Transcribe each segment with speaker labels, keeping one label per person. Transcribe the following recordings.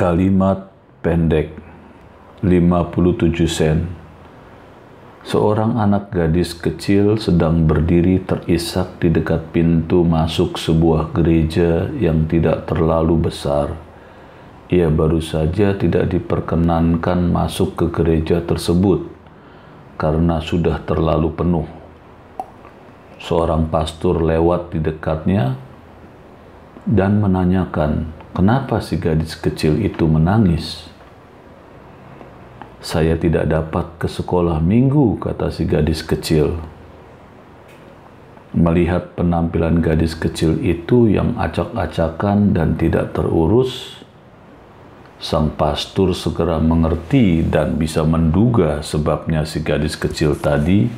Speaker 1: Kalimat pendek 57 sen. Seorang anak gadis kecil sedang berdiri terisak di dekat pintu masuk sebuah gereja yang tidak terlalu besar. Ia baru saja tidak diperkenankan masuk ke gereja tersebut karena sudah terlalu penuh. Seorang pastor lewat di dekatnya dan menanyakan, kenapa si gadis kecil itu menangis? Saya tidak dapat ke sekolah minggu, kata si gadis kecil. Melihat penampilan gadis kecil itu yang acak-acakan dan tidak terurus, sang pastor segera mengerti dan bisa menduga sebabnya si gadis kecil tadi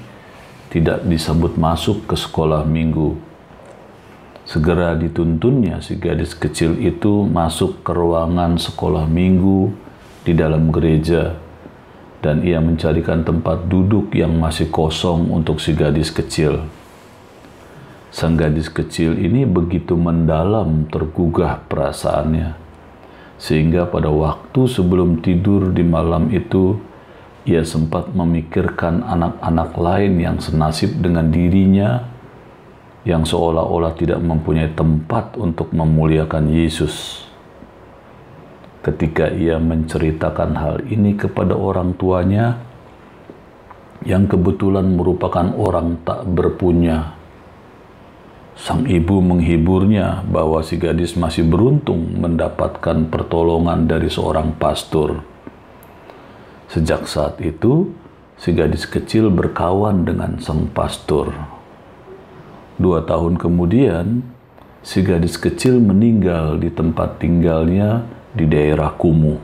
Speaker 1: tidak disambut masuk ke sekolah minggu. Segera dituntunnya si gadis kecil itu masuk ke ruangan sekolah minggu di dalam gereja, dan ia mencarikan tempat duduk yang masih kosong untuk si gadis kecil. Sang gadis kecil ini begitu mendalam tergugah perasaannya, sehingga pada waktu sebelum tidur di malam itu, ia sempat memikirkan anak-anak lain yang senasib dengan dirinya, yang seolah-olah tidak mempunyai tempat untuk memuliakan Yesus. Ketika ia menceritakan hal ini kepada orang tuanya, yang kebetulan merupakan orang tak berpunya, sang ibu menghiburnya bahwa si gadis masih beruntung mendapatkan pertolongan dari seorang pastor. Sejak saat itu, si gadis kecil berkawan dengan sang pastor. 2 tahun kemudian, si gadis kecil meninggal di tempat tinggalnya di daerah kumuh,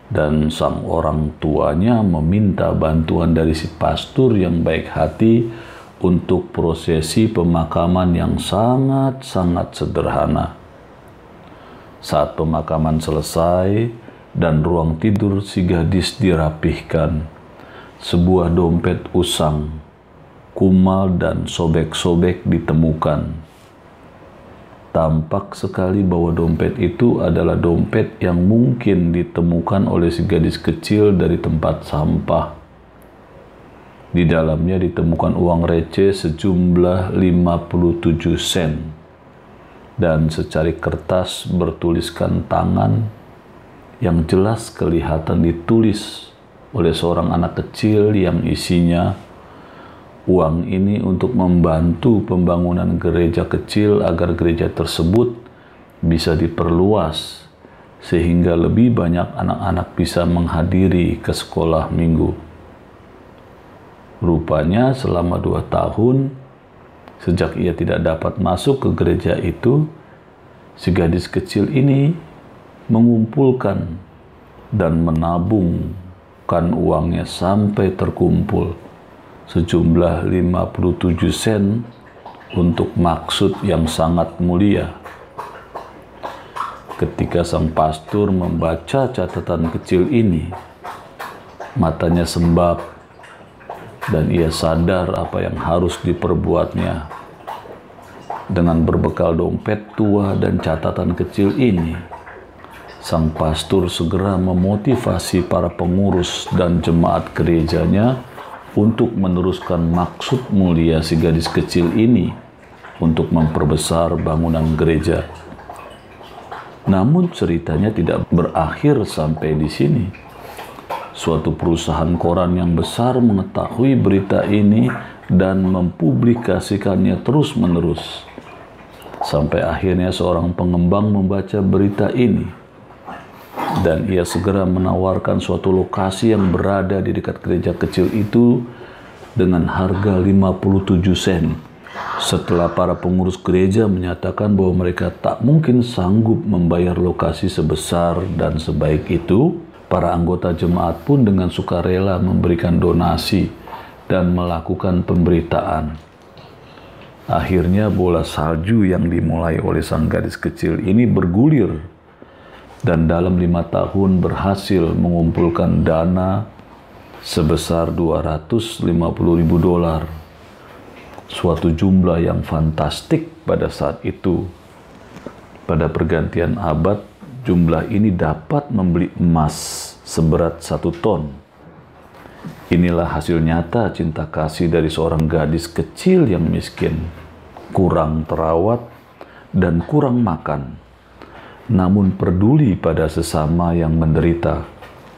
Speaker 1: dan sang orang tuanya meminta bantuan dari si pastor yang baik hati untuk prosesi pemakaman yang sangat-sangat sederhana. Saat pemakaman selesai dan ruang tidur si gadis dirapihkan, sebuah dompet usang, kumal dan sobek-sobek ditemukan. Tampak sekali bahwa dompet itu adalah dompet yang mungkin ditemukan oleh si gadis kecil dari tempat sampah. Di dalamnya ditemukan uang receh sejumlah 57 sen dan secari kertas bertuliskan tangan yang jelas kelihatan ditulis oleh seorang anak kecil yang isinya, uang ini untuk membantu pembangunan gereja kecil agar gereja tersebut bisa diperluas sehingga lebih banyak anak-anak bisa menghadiri ke sekolah minggu. Rupanya selama 2 tahun, sejak ia tidak dapat masuk ke gereja itu, si gadis kecil ini mengumpulkan dan menabungkan uangnya sampai terkumpul sejumlah 57 sen untuk maksud yang sangat mulia. Ketika sang pastor membaca catatan kecil ini, matanya sembab dan ia sadar apa yang harus diperbuatnya. Dengan berbekal dompet tua dan catatan kecil ini, sang pastor segera memotivasi para pengurus dan jemaat gerejanya untuk meneruskan maksud mulia si gadis kecil ini untuk memperbesar bangunan gereja. Namun ceritanya tidak berakhir sampai di sini. Suatu perusahaan koran yang besar mengetahui berita ini dan mempublikasikannya terus-menerus. Sampai akhirnya seorang pengembang membaca berita ini, dan ia segera menawarkan suatu lokasi yang berada di dekat gereja kecil itu dengan harga 57 sen. Setelah para pengurus gereja menyatakan bahwa mereka tak mungkin sanggup membayar lokasi sebesar dan sebaik itu, para anggota jemaat pun dengan sukarela memberikan donasi dan melakukan pemberitaan. Akhirnya bola salju yang dimulai oleh sang gadis kecil ini bergulir, dan dalam 5 tahun berhasil mengumpulkan dana sebesar $250.000, suatu jumlah yang fantastik pada saat itu. Pada pergantian abad, jumlah ini dapat membeli emas seberat 1 ton. Inilah hasil nyata cinta kasih dari seorang gadis kecil yang miskin, kurang terawat, dan kurang makan, namun peduli pada sesama yang menderita,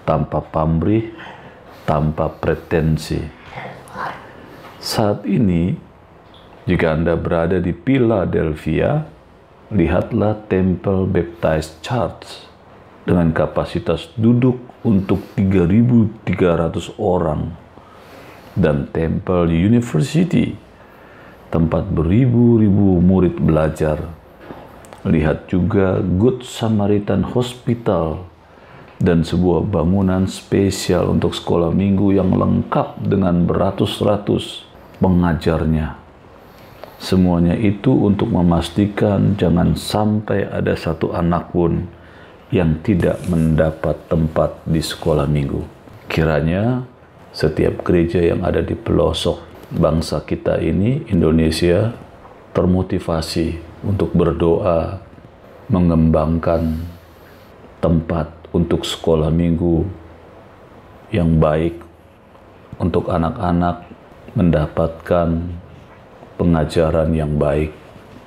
Speaker 1: tanpa pamrih, tanpa pretensi. Saat ini, jika Anda berada di Philadelphia, lihatlah Temple Baptist Church dengan kapasitas duduk untuk 3.300 orang, dan Temple University, tempat beribu-ribu murid belajar. Lihat juga Good Samaritan Hospital dan sebuah bangunan spesial untuk sekolah minggu yang lengkap dengan beratus-ratus pengajarnya. Semuanya itu untuk memastikan jangan sampai ada satu anak pun yang tidak mendapat tempat di sekolah minggu. Kiranya setiap gereja yang ada di pelosok bangsa kita ini, Indonesia, termotivasi untuk berdoa, mengembangkan tempat untuk sekolah minggu yang baik untuk anak-anak mendapatkan pengajaran yang baik,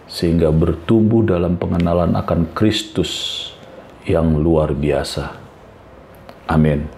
Speaker 1: sehingga bertumbuh dalam pengenalan akan Kristus yang luar biasa. Amin.